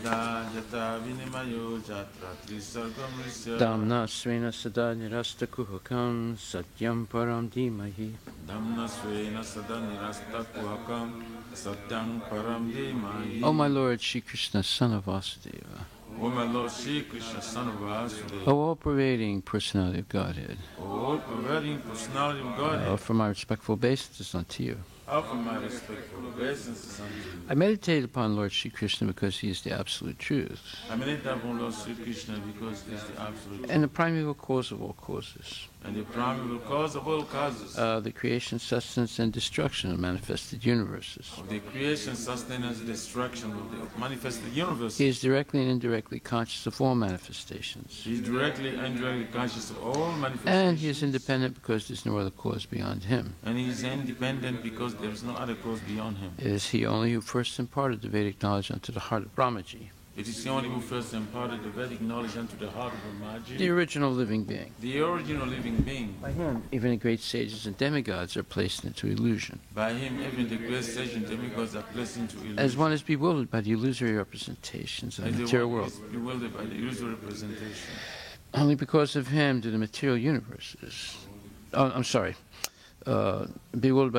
Yada Jata Vinimayo Jatra Trisargam Risya Damna Svena Sada Nirasta Kuhakam Satyam Param Dhimahi. Damna Svena Sada Nirasta Kuhakam Satyam Param Dhimahi. O my Lord Shri Krishna, son of Vasudeva. O my Lord Shri Krishna, son of Vasudeva. O all-pervading personality of Godhead. O all-pervading personality of Godhead. Offer my respectful obeisances unto you. Offer my respectful obeisances unto you. I meditate upon Lord Shri Krishna because he is the absolute truth. I meditate upon Lord Shri Krishna because he is the absolute truth. And the primeval cause of all causes. And the primeval cause of all causes. The creation, sustenance, and destruction of manifested universes. Of the creation, sustenance, and destruction of the manifested universes. He is directly and indirectly conscious of all manifestations. He is directly and indirectly conscious of all manifestations. And he is independent because there is no other cause beyond him. And he is independent because there is no other cause beyond him. It is he only who first imparted the Vedic knowledge unto the heart of Brahmaji. It is the only who first imparted the Vedic knowledge unto the heart of Brahmaji. The original living being. The original living being. By him, even the great sages and demigods are placed into illusion. By him, even the great sages and demigods are placed into illusion. As one is bewildered by the illusory representations of the material world. Bewildered by the illusory representation. Only because of him do the material universes. Bewildered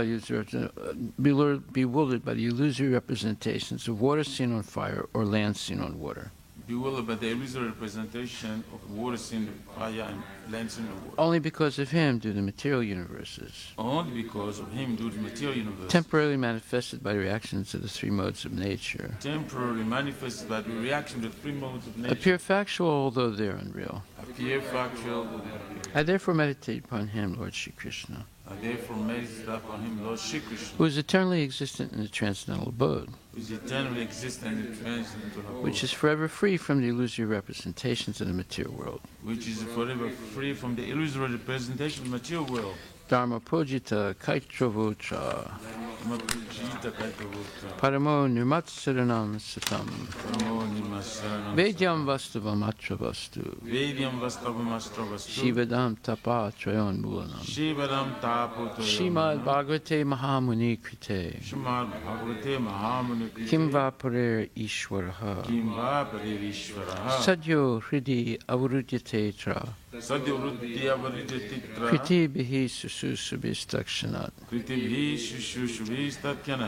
by the illusory representations of water seen on fire or land seen on water. Bewildered by the illusory representation of water seen on fire and land seen on water. Only because of him do the material universes. Only because of him do the material universes. Temporarily manifested by the reactions of the three modes of nature. Temporarily manifested by the reaction of the three modes of nature. Appear factual, although they are unreal. Appear factual, although they are unreal. I therefore meditate upon him, Lord Shri Krishna. I therefore meditate upon him, Lord Shri Krishna. Who is eternally existent in the transcendental abode. Who is eternally existent in the transcendental abode. Which is forever free from the illusory representations of the material world. Which is forever free from the illusory representation of the material world. Dharma Pujita Kaitravoucha Paramo Nirmatsaranam Satam Vedyam Vastavam Atravastu Shivadam Tapa Trayon Mulanam Shimad Bhagavate Mahamuni Krite Kimva Parer Ishwaraha Sadyo Hridi Avarudyate Tra Kriti Bihi Sususubhistakshanat.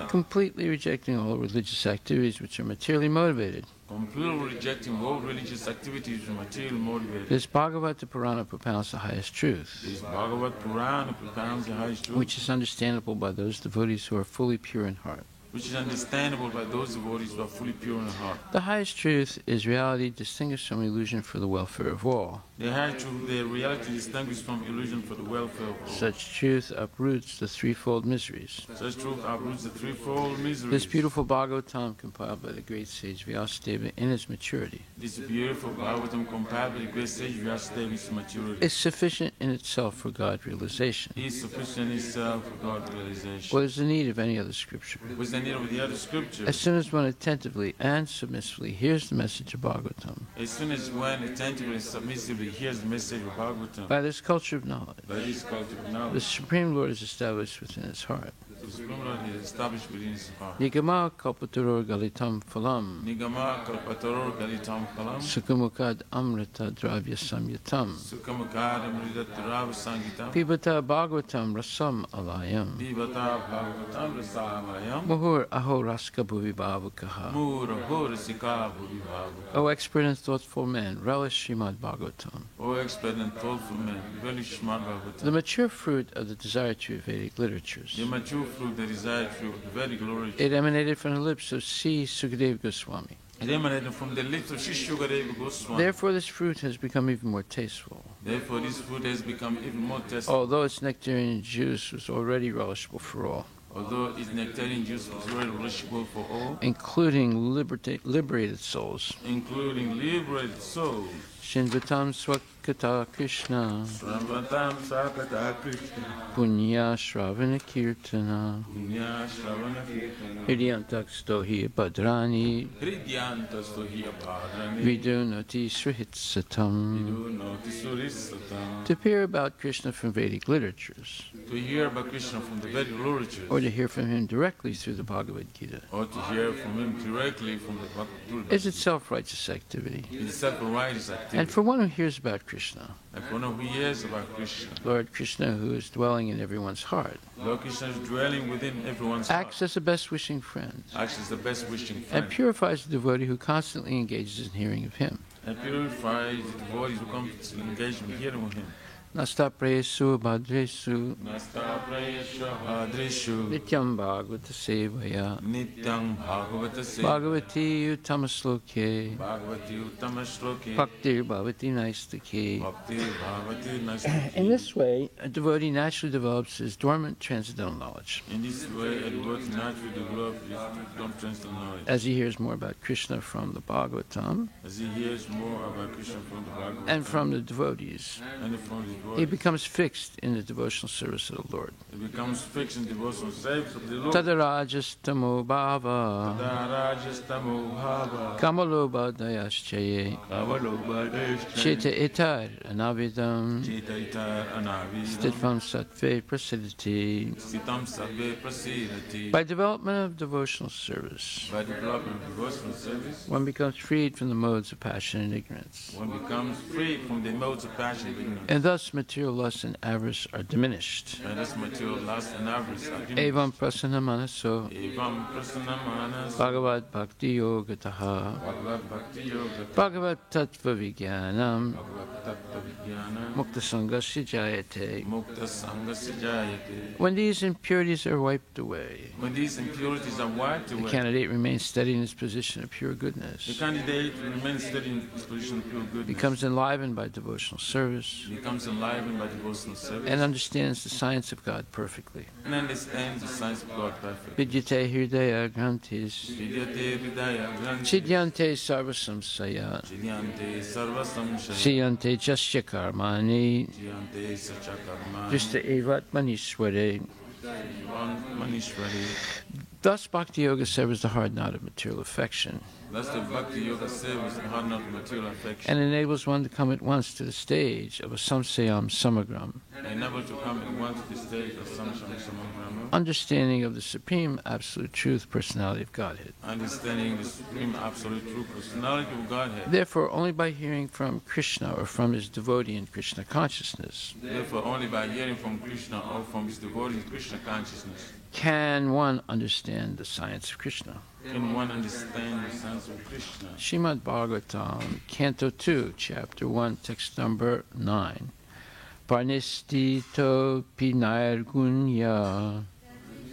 Completely rejecting all religious activities which are materially motivated. Completely rejecting all religious activities which are materially motivated. This Bhagavata Purana propounds the highest truth. This Bhagavad Purana propounds the highest truth. Which is understandable by those devotees who are fully pure in heart. Which is understandable by those devotees who are fully pure in heart. The highest truth is reality distinguished from illusion for the welfare of all. The highest truth, the reality distinguished from illusion for the welfare of all. Such truth uproots the threefold miseries. Such truth uproots the threefold miseries. This beautiful Bhagavatam compiled by the great sage Vyasadeva in its maturity. This beautiful Bhagavatam compiled by the great sage Vyasadeva in its maturity. Is sufficient in itself for God realization. Is sufficient in itself for God realization. What is the need of any other scripture? Need of the other scripture. As soon as one attentively and submissively hears the message of Bhagavatam, as soon as one attentively and submissively hears the message of Bhagavatam, by this culture of knowledge, the Supreme Lord is established within his heart. The Supreme Lord is established within his heart. Nigama kalpataror galitam phalam. Nigama kalpataror galitam phalam. Sukhamukad amrita dravya samyatam. Sukhamukad amrita dravya samyatam. Pibata Bhagavatam rasam alayam. Pibata Bhagavatam rasam alayam. Muhur aho raska bhuvibhavakaha. Muhur aho rasika bhuvibhavakaha. O expert and thoughtful man, relish Srimad Bhagavatam. O expert and thoughtful man, relish Srimad Bhagavatam. The mature fruit of the desired true Vedic literatures. The mature fruit, the desired fruit, the Vedic literature. It emanated from the lips of C. Sukadeva Goswami. It emanated from the lips of Sukadeva Goswami. Therefore, this fruit has become even more tasteful. Therefore, this fruit has become even more tasteful. Although its nectarian juice was already relishable for all. Although its nectarian juice was already relishable for all. Including liberated souls. Including liberated souls. Shinvatam Swakata Krishna Sravatam Sakata Krishna Punya Shravana Kirtana Punya Shravana Kirtana Hridyantaksto hi Bhadrani Hridyanta Stohiya Bhadrani Vidunati Srihitsatam. Vidunati Surissatam. To hear about Krishna from Vedic literatures, To hear about Krishna from the Vedic literatures, or to hear from him directly through the Bhagavad Gita, or to hear from him directly from the Bhagavad is itself righteous activity. It is self-righteous activity. And for one who hears about Krishna, And for one who hears about Krishna, Lord Krishna, who is dwelling in everyone's heart, Lord Krishna is dwelling within everyone's acts heart. as a best wishing friend, Acts as the best wishing friend. and purifies the devotee who constantly engages in hearing of him. And purifies the devotees who come to engage in hearing with him. Nasta presu bhadresu Nasta prayesha hadrishu nityam bhagavata sevaya nityam bhagavata se bhagavati uttamasloke bhagavati uttama shloke bhaktir bhavati naistake. bhakti bhagavati nastaki. In this way, a devotee naturally develops his dormant transcendental knowledge. In this way, a devotee naturally develops his transcendental knowledge. As he hears more about Krishna from the Bhagavatam As he hears more about Krishna from the Bhagavatam and from the devotees, and from the he devotees, becomes fixed in the devotional service of the Lord. it becomes fixed in devotional service of the Lord. Tadarajastamo bhava Tadarajastamo bhava kamaloba dayaschaye avalobhadeshcha cheta etar anavidam chitaitar anavidam stitvam sattve prasidati. Sitam sabbe prasidati. By development of devotional service, By development of devotional service, one becomes freed from the modes of passion and ignorance, one becomes free from the modes of passion and ignorance. and thus material lust and avarice are diminished. And this material lust and avarice are diminished. Evam prasana manaso Evam prasana manas Bhagavad Bhakti Yogataha Bhagavad Bhakti Yoga Bhagavad Tattva Vijnanam Bhagavad Tattva Vijnana Mukta Sangasya Jayate. Mukta Sangasya Jayate. When these impurities are wiped away, When these impurities are wiped the away, candidate remains steady in his position of pure the goodness, candidate remains steady in his position of pure goodness, becomes enlivened by devotional service, becomes enlivened by devotional service, and understands the science of God perfectly. and understands the science of God perfectly. Vidyate Hridaya Grantis Vidyate Hridaya Granthi Chidyante Sarvasamsaya Chidyante Sarva Samshaya Siyante Jasya Karmani Chidyante Sacha Karma Drishta Evat Manishware. Manishwari. Thus, Bhakti Yoga severs the hard knot of material affection Thus the Bhakti Yoga service and hard not material affection, and enables one to come at once to the stage of a samsayam samagram, and able to come at once to the stage of Samsham Samagrama, understanding of the supreme absolute truth personality of Godhead. understanding the supreme absolute true personality of Godhead. Therefore, only by hearing from Krishna or from his devotee in Krishna consciousness Therefore, only by hearing from Krishna or from his devotee in Krishna consciousness can one understand the science of Krishna. can one understand the sense of Krishna. Srimad Bhagavatam, Canto 2, Chapter 1, Text number 9. Parnistito Pinairgunya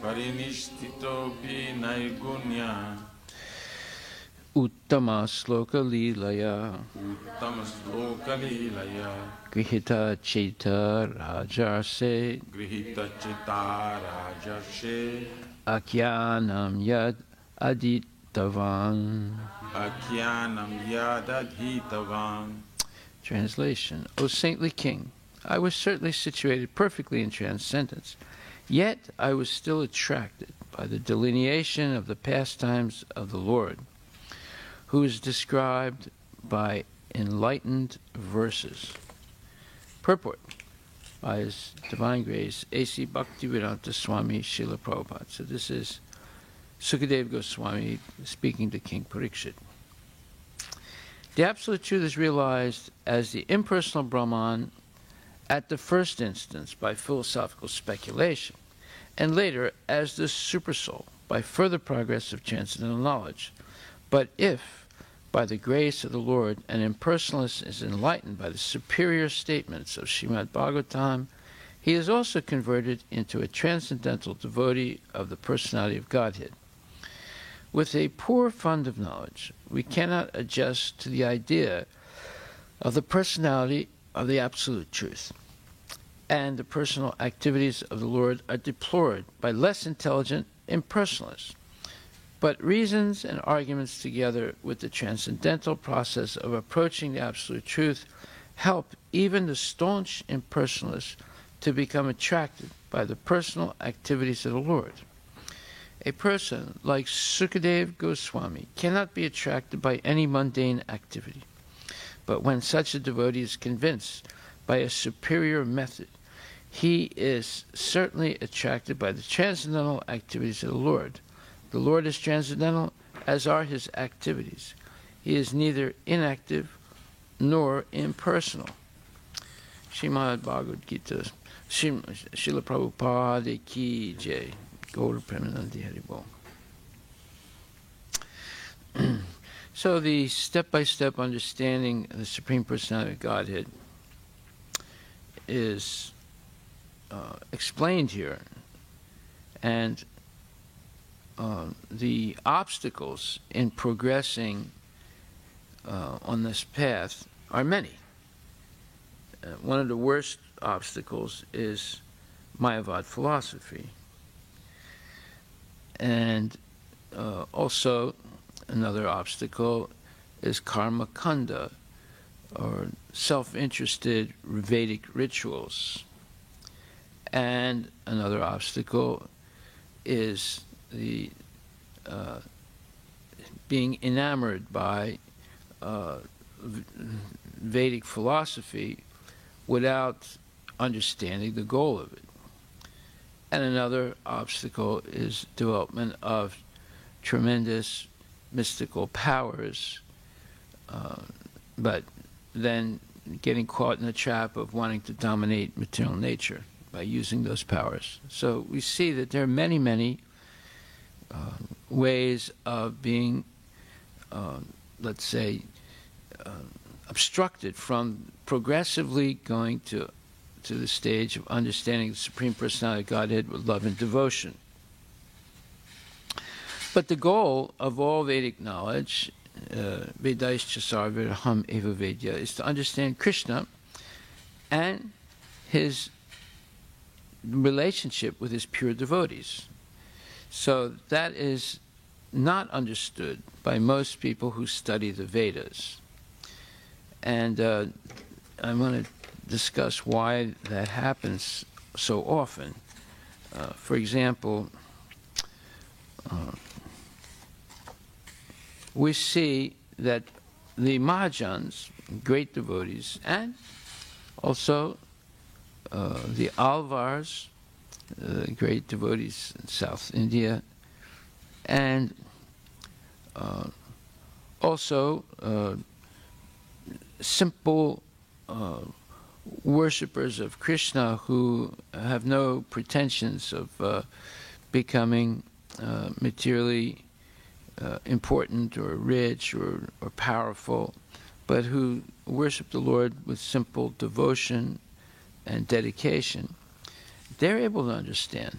Parinishthito pi naigunya Uttama Sloka Lilaya Tamaslokalilaya Grihita Cheta Rajarse Grihita Chita Rajarshe Akyanam Yad Aditavan. Akyanam Yadadhitavam. Translation: O saintly king, I was certainly situated perfectly in transcendence, yet I was still attracted by the delineation of the pastimes of the Lord, who is described by enlightened verses. Purport by His Divine Grace, A.C. Bhaktivedanta Swami Srila Prabhupada. So this is Sukadeva Goswami speaking to King Parikshit. The Absolute Truth is realized as the impersonal Brahman at the first instance by philosophical speculation, and later as the Supersoul by further progress of transcendental knowledge. But if, by the grace of the Lord, an impersonalist is enlightened by the superior statements of Srimad Bhagavatam, he is also converted into a transcendental devotee of the personality of Godhead. With a poor fund of knowledge, we cannot adjust to the idea of the personality of the Absolute Truth, and the personal activities of the Lord are deplored by less intelligent impersonalists. But reasons and arguments together with the transcendental process of approaching the absolute truth help even the staunch impersonalists to become attracted by the personal activities of the Lord. A person like Sukadev Goswami cannot be attracted by any mundane activity. But when such a devotee is convinced by a superior method, he is certainly attracted by the transcendental activities of the Lord. The Lord is transcendental, as are his activities. He is neither inactive nor impersonal. Srimad Bhagavad Gita, Srila Prabhupada Ki Jai, Gaura Premanandi Haribol. So the step-by-step understanding of the Supreme Personality of Godhead is explained here, and the obstacles in progressing on this path are many. One of the worst obstacles is Mayavad philosophy, and also another obstacle is karma kanda, or self-interested Vedic rituals. And another obstacle is the being enamored by Vedic philosophy without understanding the goal of it. And another obstacle is development of tremendous mystical powers, but then getting caught in the trap of wanting to dominate material nature by using those powers. So we see that there are many, many ways of being, let's say, obstructed from progressively going to the stage of understanding the Supreme Personality of Godhead with love and devotion. But the goal of all Vedic knowledge, Vedaischa Sarviraham Eva Vedya, is to understand Krishna and his relationship with his pure devotees. So that is not understood by most people who study the Vedas. And I want to discuss why that happens so often. For example, we see that the Mahajans, great devotees, and also the Alvars, great devotees in South India, and also simple worshippers of Krishna who have no pretensions of becoming materially important or rich or powerful, but who worship the Lord with simple devotion and dedication. They're able to understand.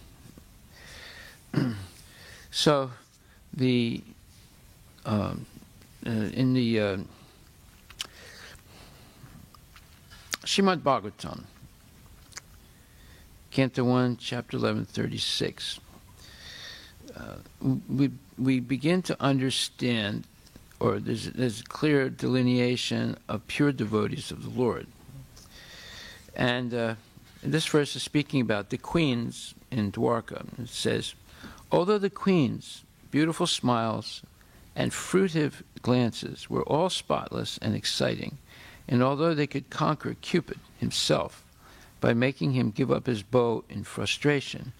So the in the Srimad Bhagavatam, Canto 1, Chapter 11, 36, we begin to understand, or there's a clear delineation of pure devotees of the Lord. And this verse is speaking about the queens in Dwarka. It says, although the queens' beautiful smiles and fruitive glances were all spotless and exciting, and although they could conquer Cupid himself by making him give up his bow in frustration,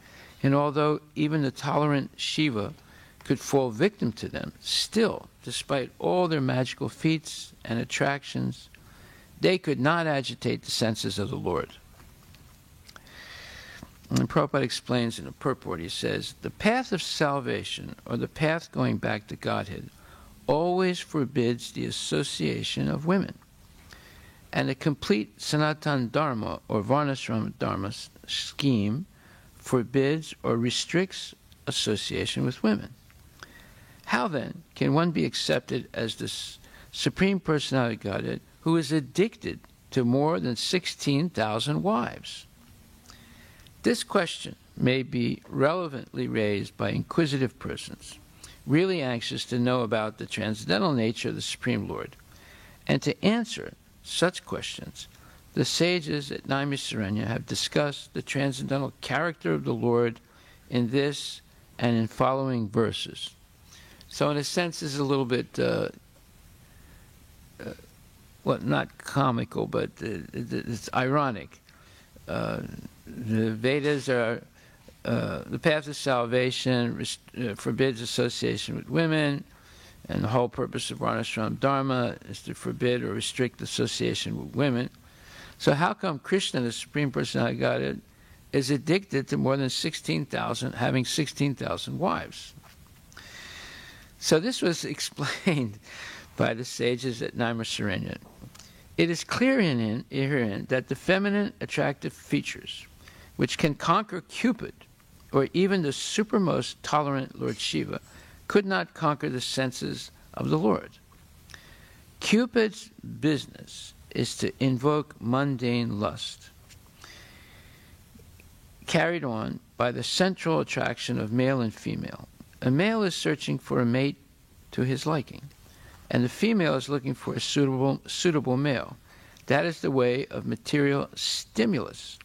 and although even the tolerant Shiva could fall victim to them, still, despite all their magical feats and attractions, they could not agitate the senses of the Lord. And Prabhupada explains in a purport, he says, the path of salvation, or the path going back to Godhead, always forbids the association of women. And a complete Sanatan Dharma, or Varnashram Dharma scheme, forbids or restricts association with women. How then can one be accepted as the Supreme Personality of Godhead who is addicted to more than 16,000 wives? This question may be relevantly raised by inquisitive persons. really anxious to know about the transcendental nature of the Supreme Lord. And to answer such questions, the sages at Naimisaranya have discussed the transcendental character of the Lord in this and in following verses. So in a sense, this is a little bit, well, not comical, but it's ironic. The Vedas are, the path of salvation forbids association with women, and the whole purpose of Varnashram Dharma is to forbid or restrict association with women. So how come Krishna, the Supreme Personality of Godhead, is addicted to more than 16,000, having 16,000 wives? So this was explained by the sages at Naimisaranya. It is clear herein that the feminine attractive features, which can conquer Cupid, or even the supermost tolerant Lord Shiva, could not conquer the senses of the Lord. Cupid's business is to invoke mundane lust, carried on by the central attraction of male and female. A male is searching for a mate to his liking, and the female is looking for a suitable male. That is the way of material stimulus.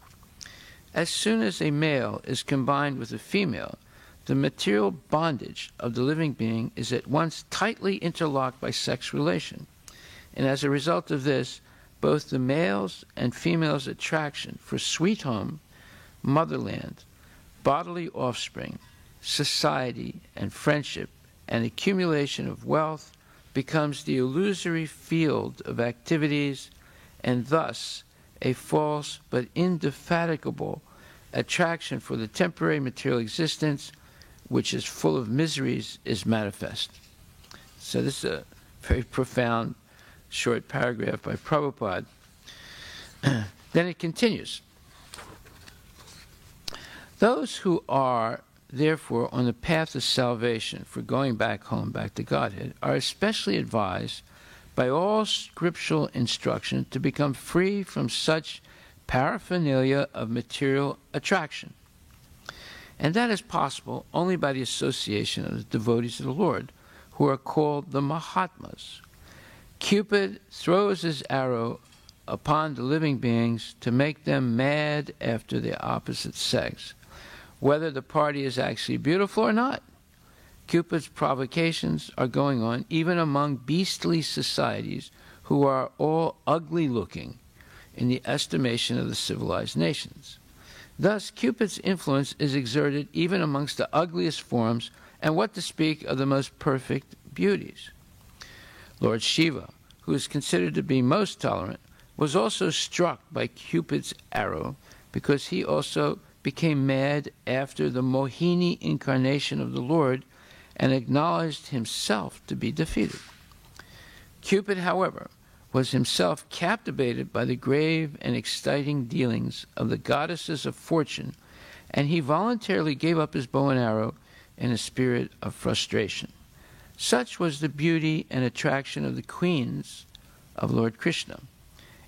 As soon as a male is combined with a female, the material bondage of the living being is at once tightly interlocked by sex relation. And as a result of this, both the male's and female's attraction for sweet home, motherland, bodily offspring, society, and friendship, and accumulation of wealth becomes the illusory field of activities, and thus a false but indefatigable attraction for the temporary material existence, which is full of miseries, is manifest. So this is a very profound short paragraph by Prabhupada. Then it continues. Those who are therefore on the path of salvation for going back home, back to Godhead, are especially advised by all scriptural instruction to become free from such paraphernalia of material attraction. And that is possible only by the association of the devotees of the Lord, who are called the Mahatmas. Cupid throws his arrow upon the living beings to make them mad after the opposite sex, whether the party is actually beautiful or not. Cupid's provocations are going on even among beastly societies who are all ugly-looking in the estimation of the civilized nations. Thus, Cupid's influence is exerted even amongst the ugliest forms, and what to speak of the most perfect beauties. Lord Shiva, who is considered to be most tolerant, was also struck by Cupid's arrow because he also became mad after the Mohini incarnation of the Lord and acknowledged himself to be defeated. Cupid, however, was himself captivated by the grave and exciting dealings of the goddesses of fortune, and he voluntarily gave up his bow and arrow in a spirit of frustration. Such was the beauty and attraction of the queens of Lord Krishna.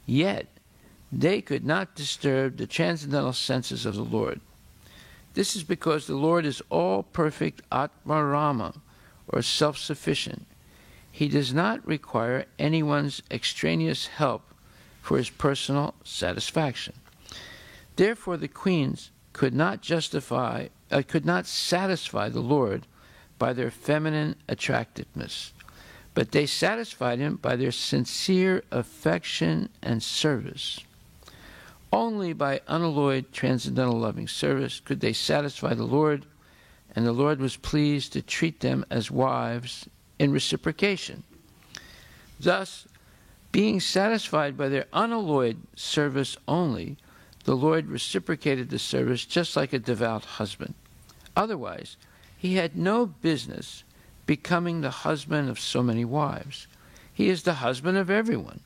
Yet, they could not disturb the transcendental senses of the Lord. This is because the Lord is all-perfect Atmarama, or self-sufficient. He does not require anyone's extraneous help for his personal satisfaction. Therefore, the queens could not satisfy the Lord by their feminine attractiveness, but they satisfied him by their sincere affection and service. Only by unalloyed transcendental loving service could they satisfy the Lord, and the Lord was pleased to treat them as wives in reciprocation. Thus, being satisfied by their unalloyed service only, the Lord reciprocated the service just like a devout husband. Otherwise, he had no business becoming the husband of so many wives. He is the husband of everyone,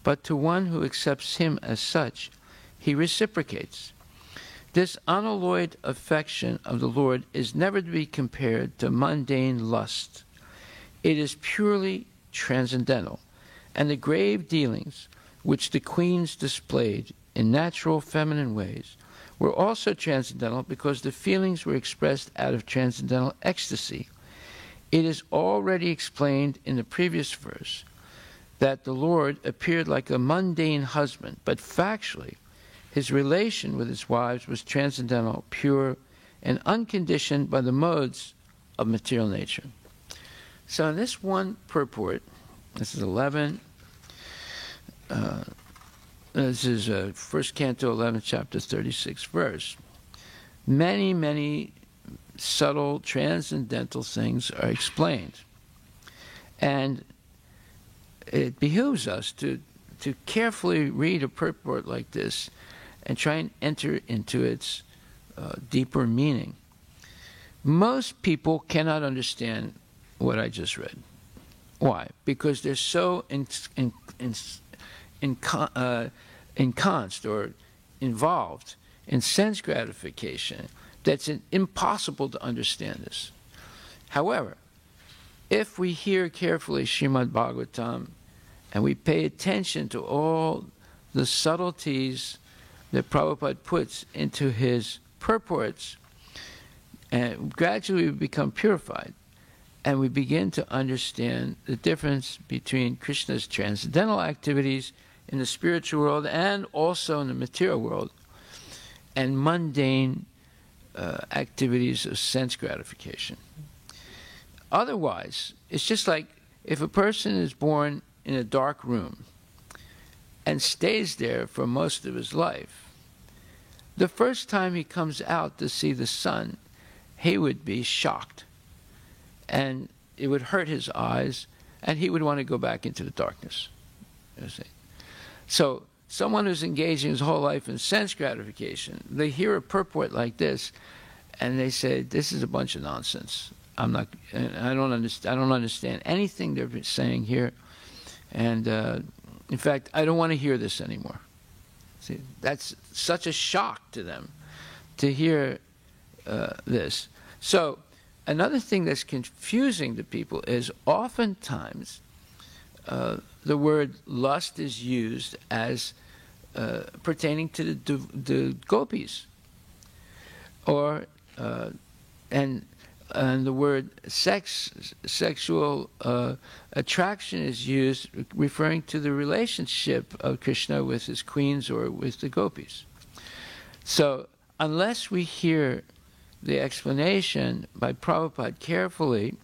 but to one who accepts him as such, he reciprocates. This unalloyed affection of the Lord is never to be compared to mundane lust. It is purely transcendental, and the grave dealings which the queens displayed in natural feminine ways were also transcendental because the feelings were expressed out of transcendental ecstasy. It is already explained in the previous verse that the Lord appeared like a mundane husband, but factually, his relation with his wives was transcendental, pure, and unconditioned by the modes of material nature. So in this one purport, this is 11, this is 1 Canto 11, chapter 36 verse. Many, many subtle transcendental things are explained. And it behooves us to carefully read a purport like this and try and enter into its deeper meaning. Most people cannot understand what I just read. Why? Because they're so encompassed or involved in sense gratification that's impossible to understand this. However, if we hear carefully Srimad Bhagavatam and we pay attention to all the subtleties that Prabhupada puts into his purports, and gradually we become purified, and we begin to understand the difference between Krishna's transcendental activities in the spiritual world and also in the material world, and mundane activities of sense gratification. Otherwise, it's just like if a person is born in a dark room and stays there for most of his life, the first time he comes out to see the sun, he would be shocked. And it would hurt his eyes, and he would want to go back into the darkness. You see? So someone who's engaging his whole life in sense gratification, they hear a purport like this, and they say, "This is a bunch of nonsense. I don't understand anything they're saying here, and in fact, I don't want to hear this anymore." See, that's such a shock to them to hear this. So another thing that's confusing to people is oftentimes the word lust is used as pertaining to the gopis, or and the word sexual attraction is used referring to the relationship of Krishna with his queens or with the gopis. So unless we hear the explanation by Prabhupada carefully,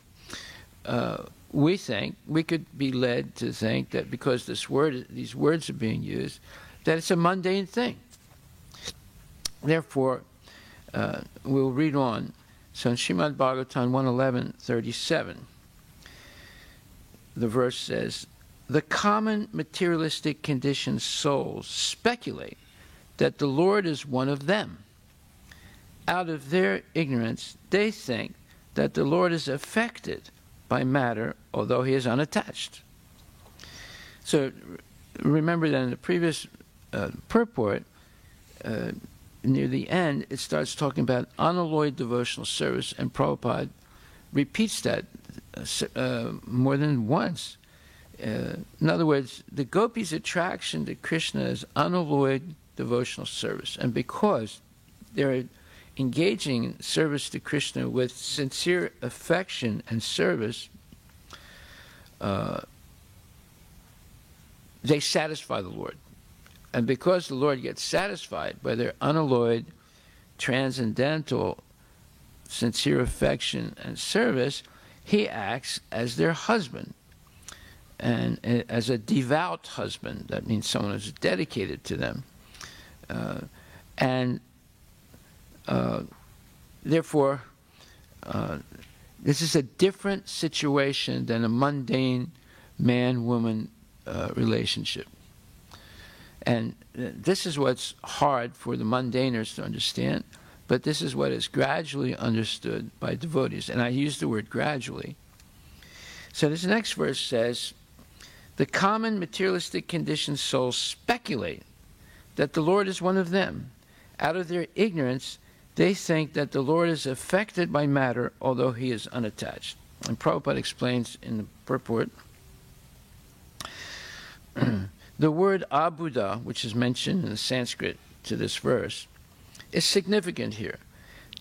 we could be led to think that because these words are being used, that it's a mundane thing. Therefore, we'll read on. So in Srimad Bhagavatam 1:11:37, the verse says, "The common materialistic conditioned souls speculate that the Lord is one of them. Out of their ignorance, they think that the Lord is affected by matter, although he is unattached." So remember that in the previous purport, near the end, it starts talking about unalloyed devotional service, and Prabhupada repeats that more than once. In other words, the gopis' attraction to Krishna is unalloyed devotional service, and because they're engaging in service to Krishna with sincere affection and service, they satisfy the Lord. And because the Lord gets satisfied by their unalloyed, transcendental, sincere affection and service, he acts as their husband, and as a devout husband. That means someone who's dedicated to them. Therefore, this is a different situation than a mundane man-woman relationship. And this is what's hard for the mundaners to understand, but this is what is gradually understood by devotees. And I use the word gradually. So this next verse says, "The common materialistic conditioned souls speculate that the Lord is one of them. Out of their ignorance, they think that the Lord is affected by matter, although he is unattached." And Prabhupada explains in the purport, the word abuddha, which is mentioned in the Sanskrit to this verse, is significant here.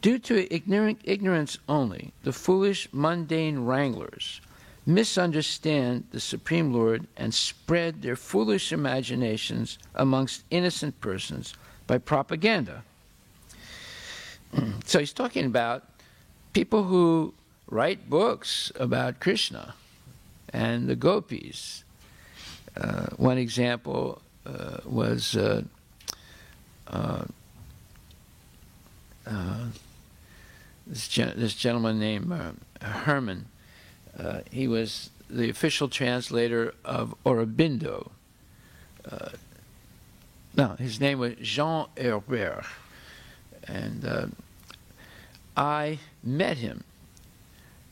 Due to ignorance only, the foolish, mundane wranglers misunderstand the Supreme Lord and spread their foolish imaginations amongst innocent persons by propaganda. So he's talking about people who write books about Krishna and the gopis. One example was this gentleman named Herman. He was the official translator of Aurobindo. No, his name was Jean Herbert. And I met him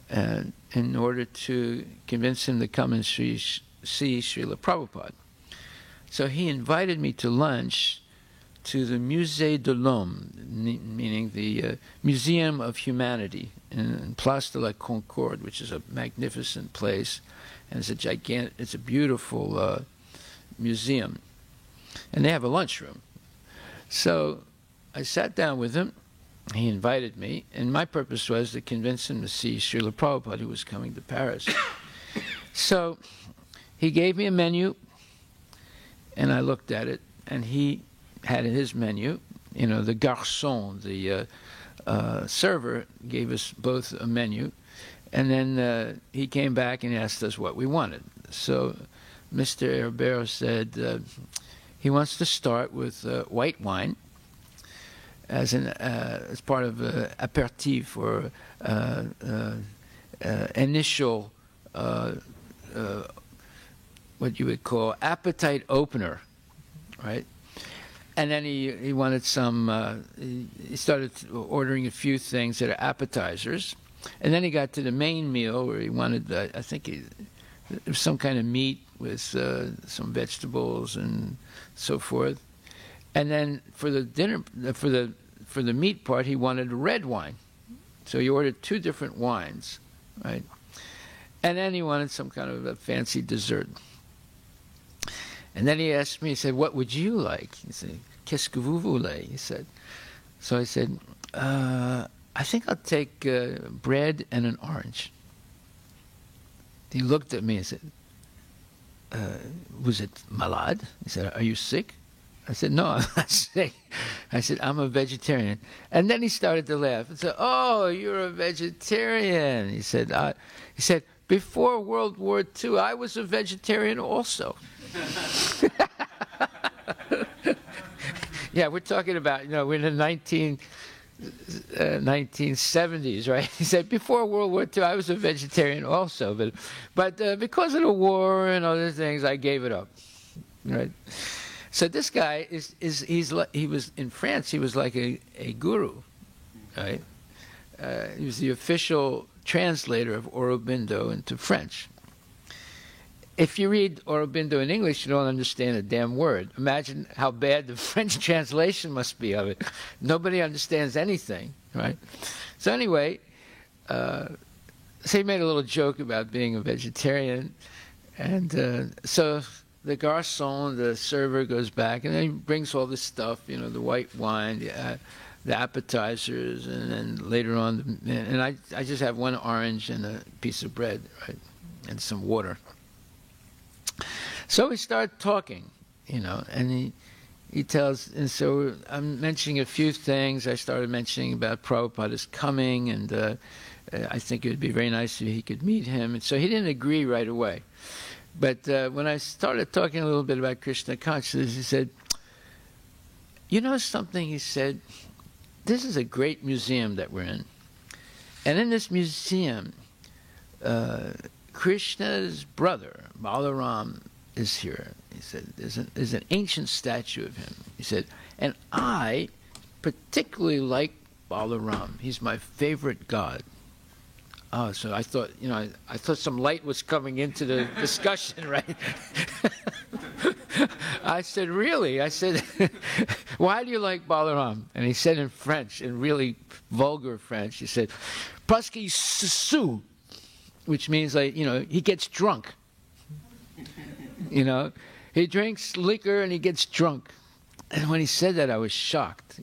in order to convince him to come and see Srila Prabhupada. So he invited me to lunch to the Musée de l'Homme, meaning the Museum of Humanity in Place de la Concorde, which is a magnificent place, and it's a beautiful museum, and they have a lunchroom. So I sat down with him. He invited me, and my purpose was to convince him to see Srila Prabhupada, who was coming to Paris. So he gave me a menu, and I looked at it, and he had his menu. You know, the garçon, the server, gave us both a menu, and then he came back and asked us what we wanted. So Mr. Herbert said he wants to start with white wine as part of aperitif or initial what you would call appetite opener, right? And then he wanted some, he started ordering a few things that are appetizers. And then he got to the main meal where he wanted, I think it was some kind of meat with some vegetables and so forth. And then for the dinner, for the meat part, he wanted red wine. So he ordered 2 different wines, right? And then he wanted some kind of a fancy dessert. And then he asked me, he said, what would you like? He said, qu'est-ce que vous voulez? He said. So I said, I think I'll take bread and an orange. He looked at me and said, vous êtes malade? He said, are you sick? I said, no, I'm not sick. I said, I'm a vegetarian. And then he started to laugh and said, oh, you're a vegetarian. He said, before World War II, I was a vegetarian also. Yeah, we're talking about, we're in the 1970s, right? He said, before World War II, I was a vegetarian also, but because of the war and other things, I gave it up, right? So this guy he was in France. He was like a guru, right? He was the official translator of Aurobindo into French. If you read Aurobindo in English, you don't understand a damn word. Imagine how bad the French translation must be of it. Nobody understands anything, right? So anyway, so he made a little joke about being a vegetarian, and so the garçon, the server, goes back, and then he brings all this stuff, the white wine, the appetizers, and then later on, and I just have 1 orange and a piece of bread, right, and some water. So we start talking, and he tells, and so I'm mentioning a few things. I started mentioning about Prabhupada's coming, and I think it would be very nice if he could meet him. And so he didn't agree right away. But when I started talking a little bit about Krishna consciousness, he said, you know something? He said, this is a great museum that we're in. And in this museum, Krishna's brother, Balaram, is here. He said, there's an ancient statue of him. He said, and I particularly like Balaram. He's my favorite god. Oh, so I thought, I thought some light was coming into the discussion, right? I said, really? I said, why do you like Balaram? And he said in French, in really vulgar French, he said, parce qu'il se saoule, which means, like, he gets drunk. He drinks liquor and he gets drunk. And when he said that, I was shocked,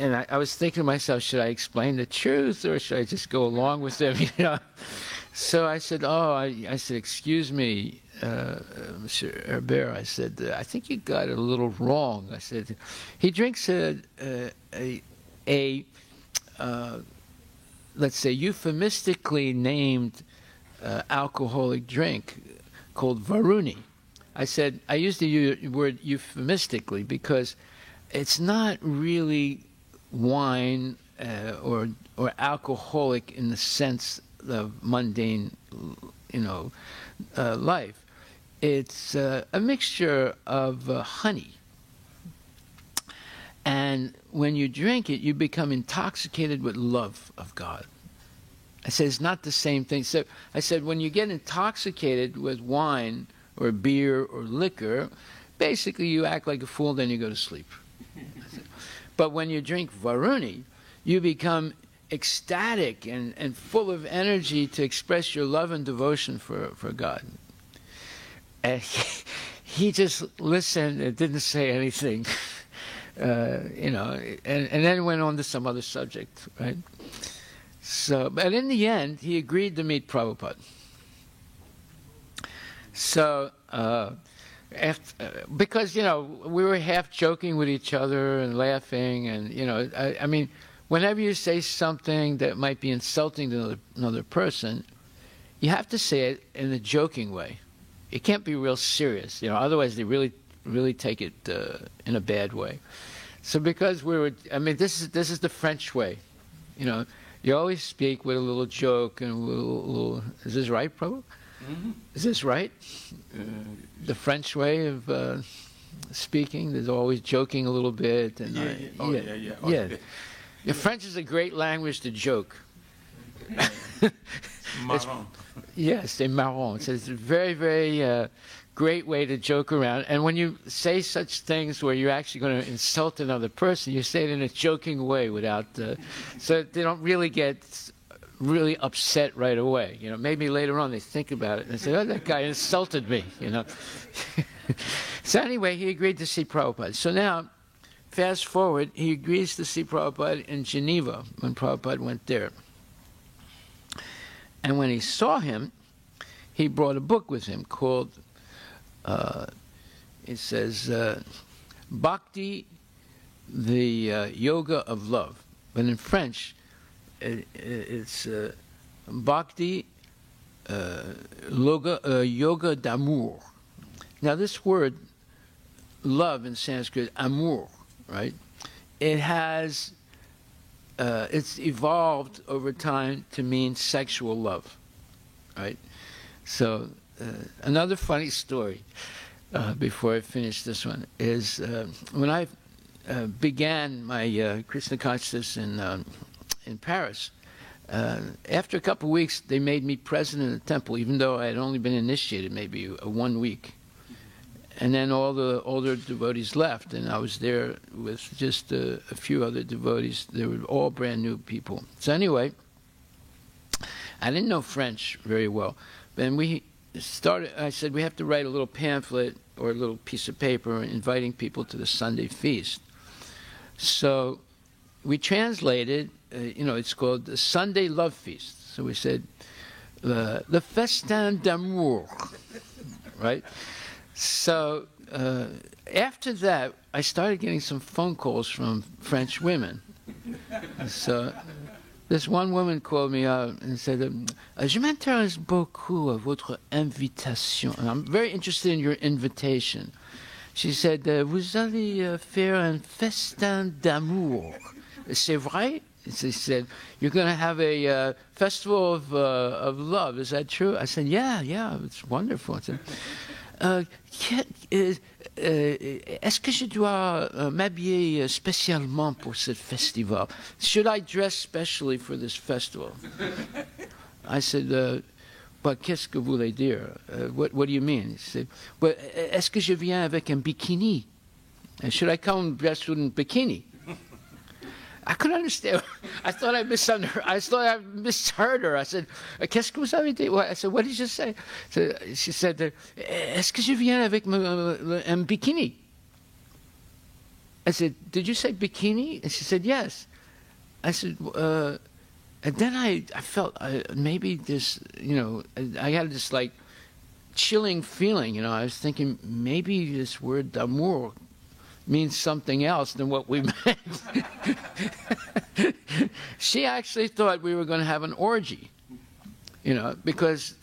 and I was thinking to myself, should I explain the truth or should I just go along with him? You know. So I said, I said, excuse me, Monsieur Herbert. I said, I think you got it a little wrong. I said, he drinks let's say, euphemistically named alcoholic drink called Varuni. I said, I used the word euphemistically because it's not really wine or alcoholic in the sense of mundane, life. It's a mixture of honey. And when you drink it, you become intoxicated with love of God. I said, it's not the same thing. So I said, when you get intoxicated with wine or beer or liquor, basically you act like a fool, then you go to sleep. But when you drink Varuni, you become ecstatic and full of energy to express your love and devotion for God. And he just listened and didn't say anything. And then went on to some other subject, right? So, but in the end, he agreed to meet Prabhupada. So, because, we were half joking with each other and laughing, and, I mean, whenever you say something that might be insulting to another person, you have to say it in a joking way. It can't be real serious, otherwise they really take it in a bad way. So because this is the French way, you always speak with a little joke and a little is this right, Prabhu? Mm-hmm. Is this right? The French way of speaking, there's always joking a little bit. And The French is a great language to joke. Marrant. Yes, c'est marrant. So it's a very, very great way to joke around. And when you say such things where you're actually going to insult another person, you say it in a joking way without, so they don't really get really upset right away. Maybe later on they think about it and they say, oh, that guy insulted me, So anyway, he agreed to see Prabhupada. So now, fast forward, he agrees to see Prabhupada in Geneva when Prabhupada went there. And when he saw him, he brought a book with him called, it says, Bhakti, the Yoga of Love. But in French, it's Bhakti, Yoga d'amour. Now this word, love in Sanskrit, amour, right? It has... it's evolved over time to mean sexual love, right? So another funny story before I finish this one is when I began my Krishna consciousness in Paris, after a couple of weeks they made me president of the temple, even though I had only been initiated maybe 1 week. And then all the older devotees left, and I was there with just a few other devotees. They were all brand new people. So anyway, I didn't know French very well. Then I said, we have to write a little pamphlet or a little piece of paper inviting people to the Sunday feast. So we translated, it's called the Sunday Love Feast. So we said, le festin d'amour, right? So after that, I started getting some phone calls from French women. So this one woman called me up and said, je m'intéresse beaucoup à votre invitation. And I'm very interested in your invitation. She said, vous allez faire un festin d'amour. C'est vrai? She said, you're going to have a festival of love. Is that true? I said, yeah, it's wonderful. I said, est-ce que je dois m'habiller spécialement pour ce festival? Should I dress specially for this festival? I said, but qu'est-ce que vous voulez dire? What do you mean? He said, well, est-ce que je viens avec un bikini? Should I come dressed with a bikini? I couldn't understand. I thought I misheard her. I said, qu'est-ce que vous avez dit? I said, what did you say? So she said, est-ce que je viens avec un bikini? I said, did you say bikini? And she said, yes. I said, and then I felt maybe this, I had this like chilling feeling, I was thinking maybe this word d'amour means something else than what we meant. She actually thought we were going to have an orgy, because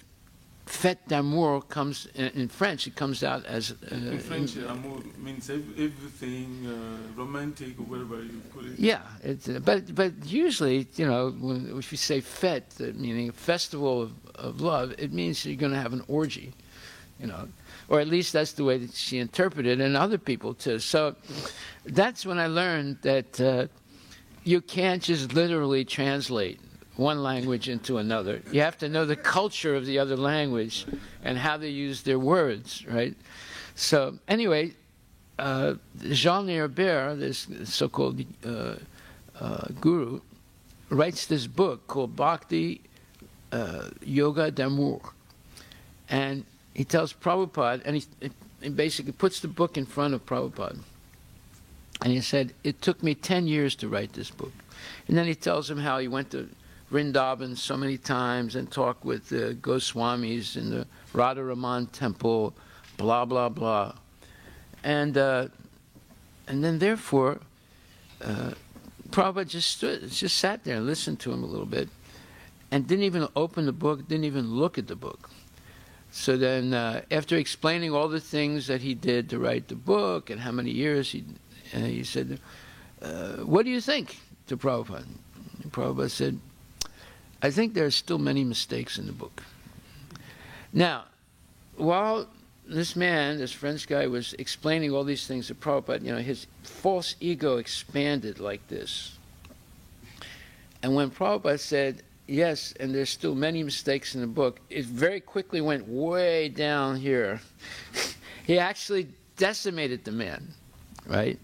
fête d'amour comes in French. It comes out as in French. Amour means everything romantic or whatever you put it. Yeah, but usually, if you say fête, meaning a festival of love, it means you're going to have an orgy, or at least that's the way that she interpreted it, and other people too. So that's when I learned that you can't just literally translate one language into another. You have to know the culture of the other language and how they use their words, right? So anyway, Jean Herbert, this so-called guru, writes this book called Bhakti Yoga d'Amour. And he tells Prabhupada, and he basically puts the book in front of Prabhupada. And he said, it took me 10 years to write this book. And then he tells him how he went to Vrindavan so many times and talked with the Goswamis in the Radharaman temple, blah, blah, blah. And then therefore, Prabhupada just sat there and listened to him a little bit and didn't even open the book, didn't even look at the book. So then after explaining all the things that he did to write the book and how many years he said, what do you think, to Prabhupada? And Prabhupada said, I think there are still many mistakes in the book. Now, while this man, this French guy, was explaining all these things to Prabhupada, his false ego expanded like this. And when Prabhupada said, yes, and there's still many mistakes in the book, it very quickly went way down here. He actually decimated the man, right?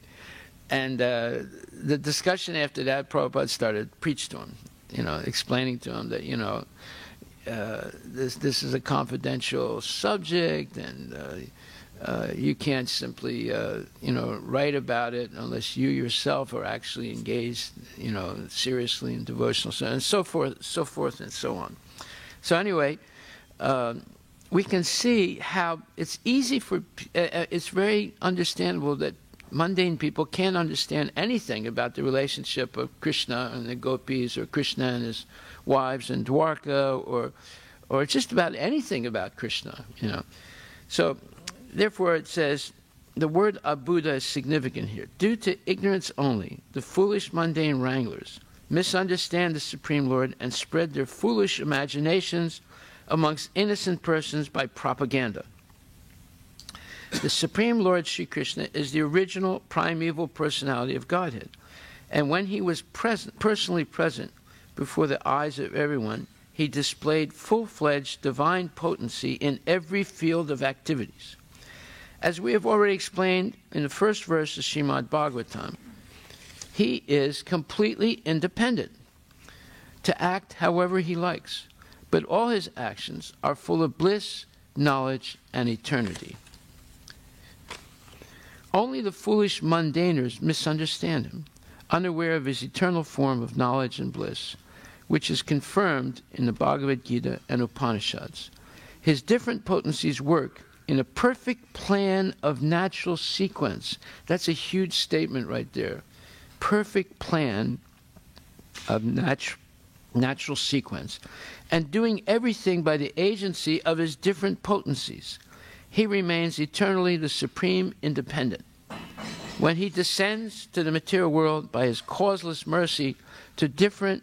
And the discussion after that, Prabhupada started to preach to him, explaining to him that, this is a confidential subject, and you can't simply, write about it unless you yourself are actually engaged, seriously in devotional, and so forth and so on. So anyway, we can see how it's easy it's very understandable that mundane people can't understand anything about the relationship of Krishna and the gopis, or Krishna and his wives in Dwarka, or just about anything about Krishna, So, therefore, it says, the word Abuddha is significant here. Due to ignorance only, the foolish mundane wranglers misunderstand the Supreme Lord and spread their foolish imaginations amongst innocent persons by propaganda. The Supreme Lord Sri Krishna is the original primeval personality of Godhead. And when he was personally present before the eyes of everyone, he displayed full-fledged divine potency in every field of activities. As we have already explained in the first verse of Srimad Bhagavatam, he is completely independent to act however he likes, but all his actions are full of bliss, knowledge, and eternity. Only the foolish mundaners misunderstand him, unaware of his eternal form of knowledge and bliss, which is confirmed in the Bhagavad Gita and Upanishads. His different potencies work in a perfect plan of natural sequence. That's a huge statement right there. Perfect plan of natural sequence. And doing everything by the agency of his different potencies. He remains eternally the supreme independent. When he descends to the material world by his causeless mercy to different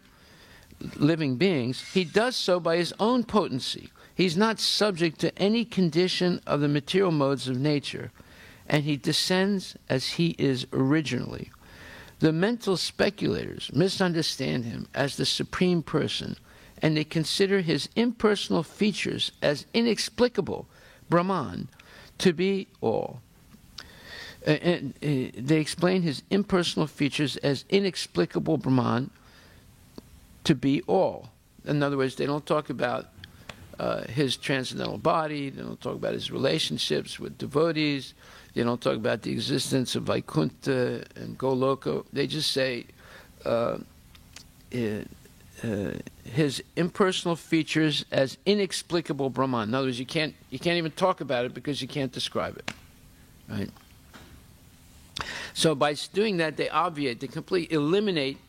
living beings, he does so by his own potency. He's not subject to any condition of the material modes of nature, and he descends as he is originally. The mental speculators misunderstand him as the supreme person, and they consider his impersonal features as inexplicable, Brahman, to be all. They explain his impersonal features as inexplicable Brahman to be all. In other words, they don't talk about his transcendental body. They don't talk about his relationships with devotees. They don't talk about the existence of Vaikuntha and Goloka. They just say his impersonal features as inexplicable Brahman. In other words, you can't even talk about it because you can't describe it, right? So by doing that, they obviate, they completely eliminate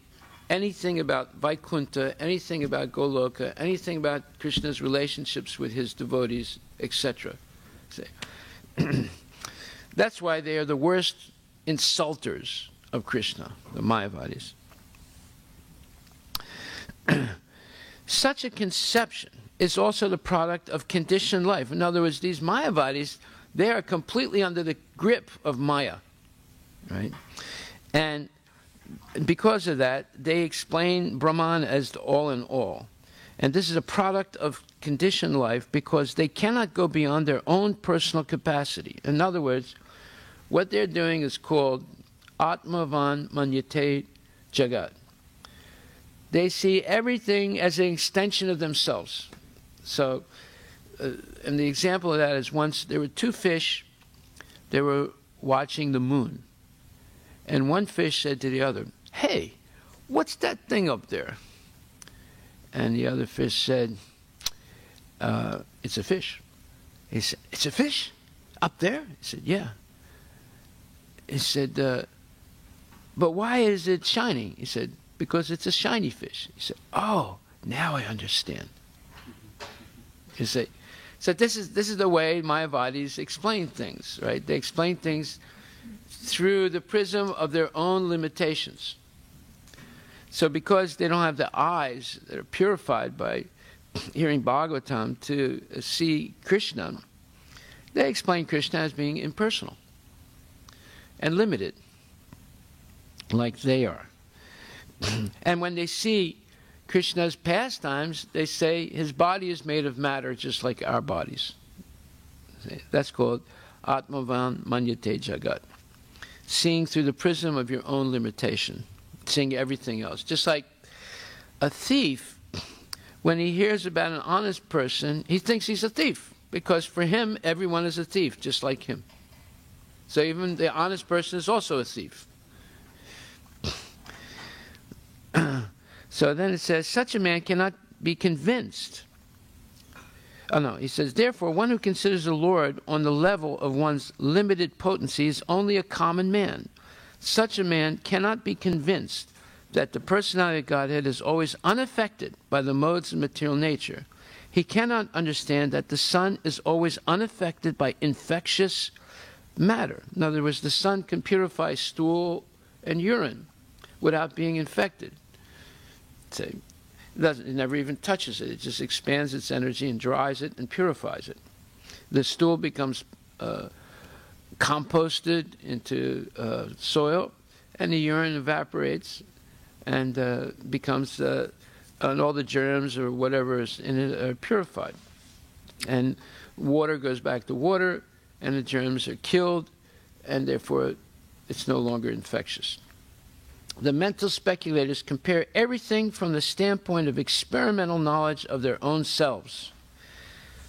anything about Vaikuntha, anything about Goloka, anything about Krishna's relationships with his devotees, etc. That's why they are the worst insulters of Krishna, the Mayavadis. Such a conception is also the product of conditioned life. In other words, these Mayavadis, they are completely under the grip of Maya, right? And because of that, they explain Brahman as the all in all. And this is a product of conditioned life because they cannot go beyond their own personal capacity. In other words, what they're doing is called Atmavan Manyate Jagat. They see everything as an extension of themselves. So, and the example of that is once there were two fish, they were watching the moon. And one fish said to the other, "Hey, what's that thing up there?" And the other fish said, "It's a fish." He said, "It's a fish? Up there?" He said, "Yeah." He said, "But why is it shining?" He said, "Because it's a shiny fish." He said, "Oh, now I understand." You see, so this is the way Mayavadis explain things, right? They explain things through the prism of their own limitations. So because they don't have the eyes that are purified by hearing Bhagavatam to see Krishna, they explain Krishna as being impersonal and limited, like they are. And when they see Krishna's pastimes, they say his body is made of matter just like our bodies. That's called Atmavan Manyate Jagat. Seeing through the prism of your own limitation, seeing everything else. Just like a thief, when he hears about an honest person, he thinks he's a thief, because for him, everyone is a thief, just like him. So even the honest person is also a thief. So then it says, such a man cannot be convinced. Oh no, he says, therefore, one who considers the Lord on the level of one's limited potency is only a common man. Such a man cannot be convinced that the personality of Godhead is always unaffected by the modes of material nature. He cannot understand that the sun is always unaffected by infectious matter. In other words, the sun can purify stool and urine without being infected. It never even touches it. It just expands its energy and dries it and purifies it. The stool becomes composted into soil, and the urine evaporates and becomes, and all the germs or whatever is in it are purified. And water goes back to water, and the germs are killed, and therefore it's no longer infectious. The mental speculators compare everything from the standpoint of experimental knowledge of their own selves.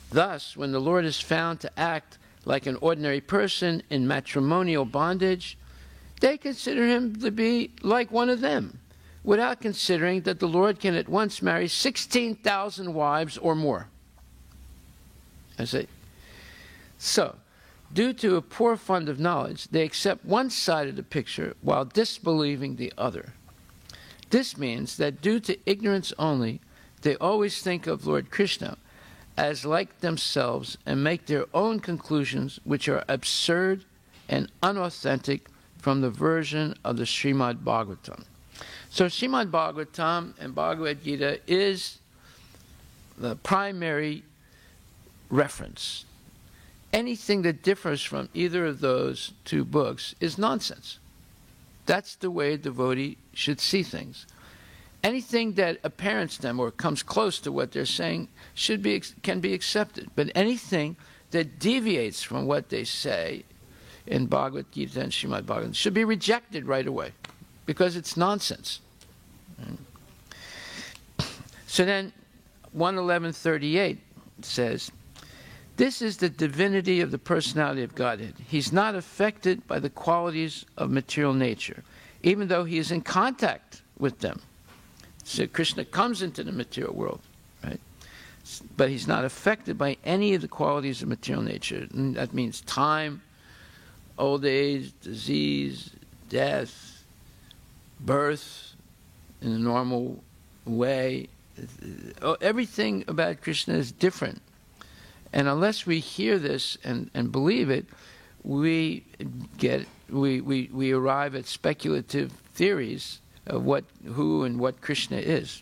Thus, when the Lord is found to act like an ordinary person in matrimonial bondage, they consider him to be like one of them, without considering that the Lord can at once marry 16,000 wives or more. I say, so, due to a poor fund of knowledge, they accept one side of the picture while disbelieving the other. This means that due to ignorance only, they always think of Lord Krishna as like themselves and make their own conclusions, which are absurd and unauthentic from the version of the Srimad Bhagavatam. So Srimad Bhagavatam and Bhagavad Gita is the primary reference. Anything that differs from either of those two books is nonsense. That's the way a devotee should see things. Anything that apparents them or comes close to what they're saying can be accepted. But anything that deviates from what they say in Bhagavad Gita and Srimad Bhagavatam should be rejected right away, because it's nonsense. So then, 111.38 says, this is the divinity of the personality of Godhead. He's not affected by the qualities of material nature, even though he is in contact with them. So Krishna comes into the material world, right? But he's not affected by any of the qualities of material nature. And that means time, old age, disease, death, birth in a normal way. Everything about Krishna is different. And unless we hear this and believe it, we arrive at speculative theories of who and what Krishna is.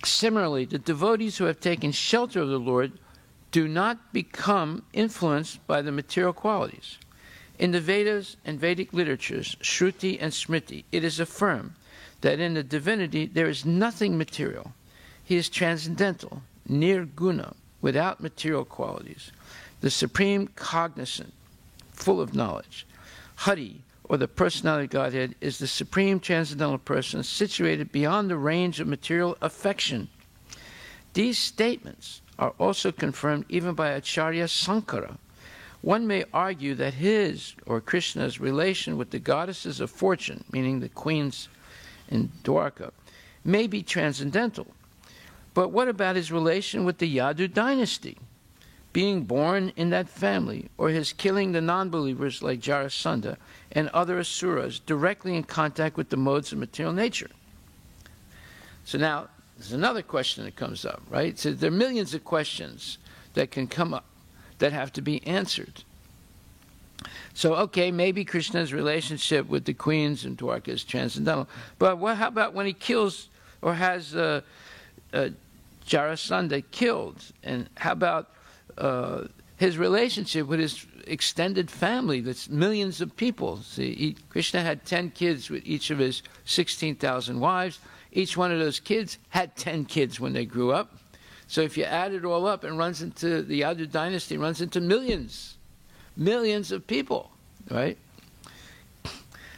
Similarly, the devotees who have taken shelter of the Lord do not become influenced by the material qualities. In the Vedas and Vedic literatures, Shruti and Smriti, it is affirmed that in the divinity there is nothing material. He is transcendental, nirguna, without material qualities, the supreme cognizant, full of knowledge. Hari, or the personality of Godhead, is the supreme transcendental person situated beyond the range of material affection. These statements are also confirmed even by Acharya Sankara. One may argue that his, or Krishna's, relation with the goddesses of fortune, meaning the queens in Dwarka, may be transcendental. But what about his relation with the Yadu dynasty, being born in that family, or his killing the non-believers like Jarasandha and other asuras directly in contact with the modes of material nature? So now, there's another question that comes up, right? So there are millions of questions that can come up that have to be answered. So, okay, maybe Krishna's relationship with the queens in Dwarka is transcendental, but how about when he kills or has Jarasandha killed? And how about his relationship with his extended family, that's millions of people? See, Krishna had 10 kids with each of his 16,000 wives. Each one of those kids had 10 kids when they grew up. So if you add it all up, and runs into the Yadu dynasty, runs into millions of people, right?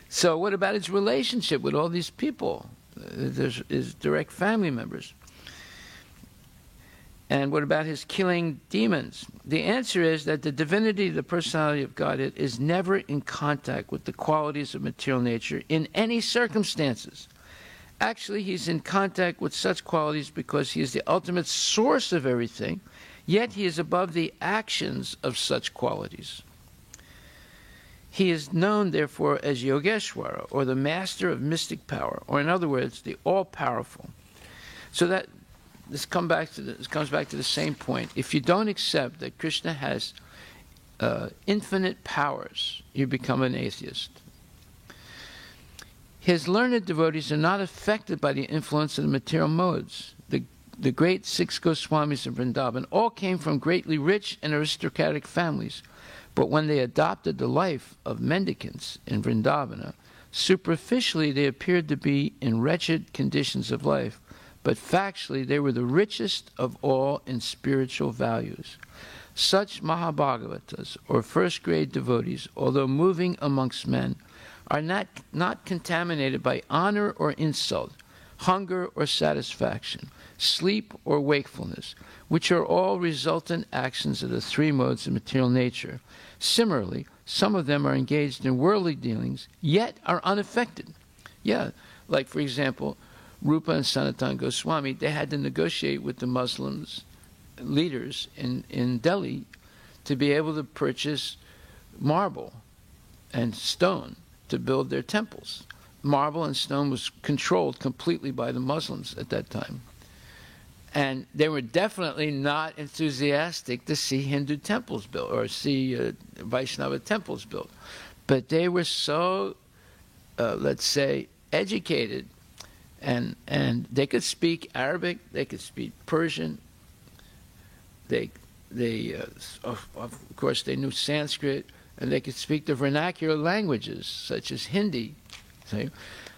So what about his relationship with all these people? There's his direct family members. And what about his killing demons? The answer is that the divinity, the personality of Godhead, is never in contact with the qualities of material nature in any circumstances. Actually, he's in contact with such qualities because he is the ultimate source of everything, yet he is above the actions of such qualities. He is known, therefore, as Yogeshwara, or the master of mystic power, or in other words, the all-powerful. So that this comes back to the same point. If you don't accept that Krishna has infinite powers, you become an atheist. His learned devotees are not affected by the influence of the material modes. The great 6 Goswamis of Vrindavan all came from greatly rich and aristocratic families, but when they adopted the life of mendicants in Vrindavana, superficially they appeared to be in wretched conditions of life, but factually they were the richest of all in spiritual values. Such Mahabhagavatas, or first-grade devotees, although moving amongst men, are not contaminated by honor or insult, hunger or satisfaction, sleep or wakefulness, which are all resultant actions of the three modes of material nature. Similarly, some of them are engaged in worldly dealings, yet are unaffected. Yeah, like for example, Rupa and Sanatana Goswami, they had to negotiate with the Muslims leaders in Delhi to be able to purchase marble and stone to build their temples. Marble and stone was controlled completely by the Muslims at that time. And they were definitely not enthusiastic to see Hindu temples built or see Vaishnava temples built. But they were so, let's say, educated, and they could speak Arabic, they could speak Persian, of course they knew Sanskrit, and they could speak the vernacular languages such as Hindi. See?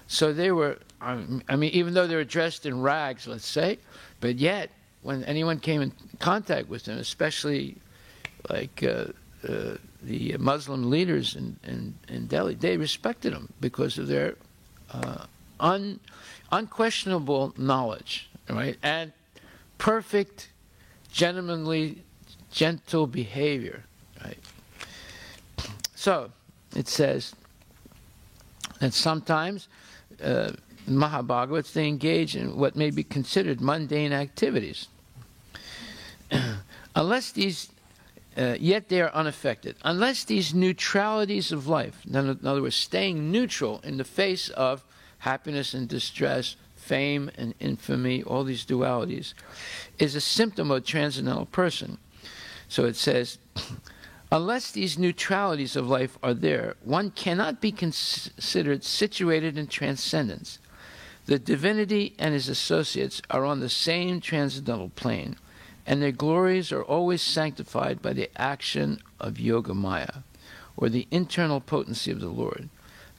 So they were, I mean, even though they were dressed in rags, let's say, but yet when anyone came in contact with them, especially like the Muslim leaders in Delhi, they respected them because of their unquestionable knowledge, right? And perfect, gentlemanly, gentle behavior, right? So it says that sometimes Mahabhagavats, they engage in what may be considered mundane activities. Unless these, yet they are unaffected. Unless these neutralities of life, in other words, staying neutral in the face of happiness and distress, fame and infamy, all these dualities, is a symptom of a transcendental person. So it says, unless these neutralities of life are there, one cannot be considered situated in transcendence. The divinity and his associates are on the same transcendental plane, and their glories are always sanctified by the action of Yogamaya, or the internal potency of the Lord.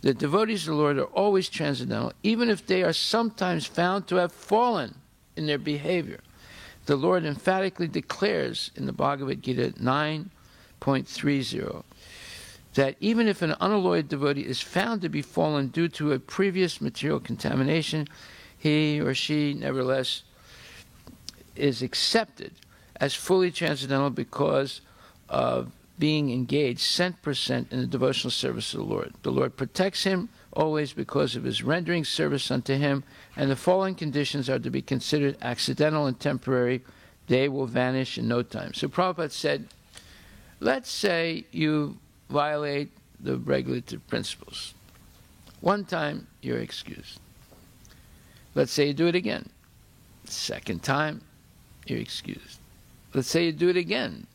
The devotees of the Lord are always transcendental, even if they are sometimes found to have fallen in their behavior. The Lord emphatically declares in the Bhagavad Gita 9.30 that even if an unalloyed devotee is found to be fallen due to a previous material contamination, he or she nevertheless is accepted as fully transcendental because of being engaged 100% in the devotional service of the Lord. The Lord protects him always because of his rendering service unto him, and the following conditions are to be considered accidental and temporary. They will vanish in no time. So Prabhupada said, let's say you violate the regulative principles. One time, you're excused. Let's say you do it again. Second time, you're excused. Let's say you do it again.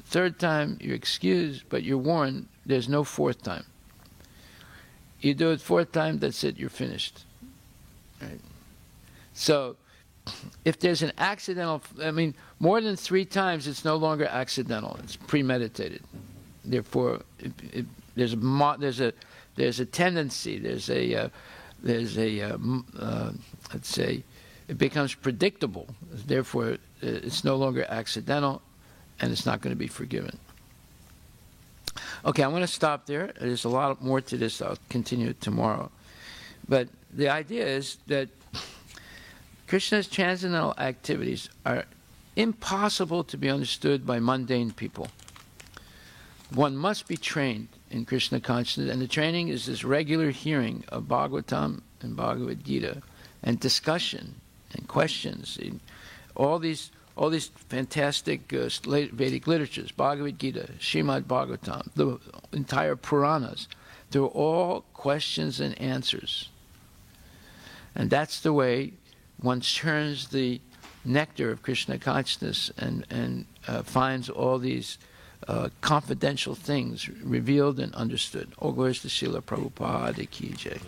Third time, you're excused, but you're warned there's no fourth time. You do it fourth time, that's it, you're finished. Right? So, if there's an accidental, more than 3 times, it's no longer accidental. It's premeditated. Therefore, there's a tendency. Let's say, it becomes predictable. Therefore, it's no longer accidental, and it's not going to be forgiven. Okay, I'm going to stop there. There's a lot more to this. I'll continue it tomorrow. But the idea is that Krishna's transcendental activities are impossible to be understood by mundane people. One must be trained in Krishna consciousness, and the training is this regular hearing of Bhagavatam and Bhagavad Gita, and discussion and questions. All these fantastic Vedic literatures, Bhagavad Gita, Srimad Bhagavatam, the entire Puranas, they're all questions and answers. And that's the way one turns the nectar of Krishna consciousness and finds all these confidential things revealed and understood. All glories to Srila Prabhupada Ki Jai.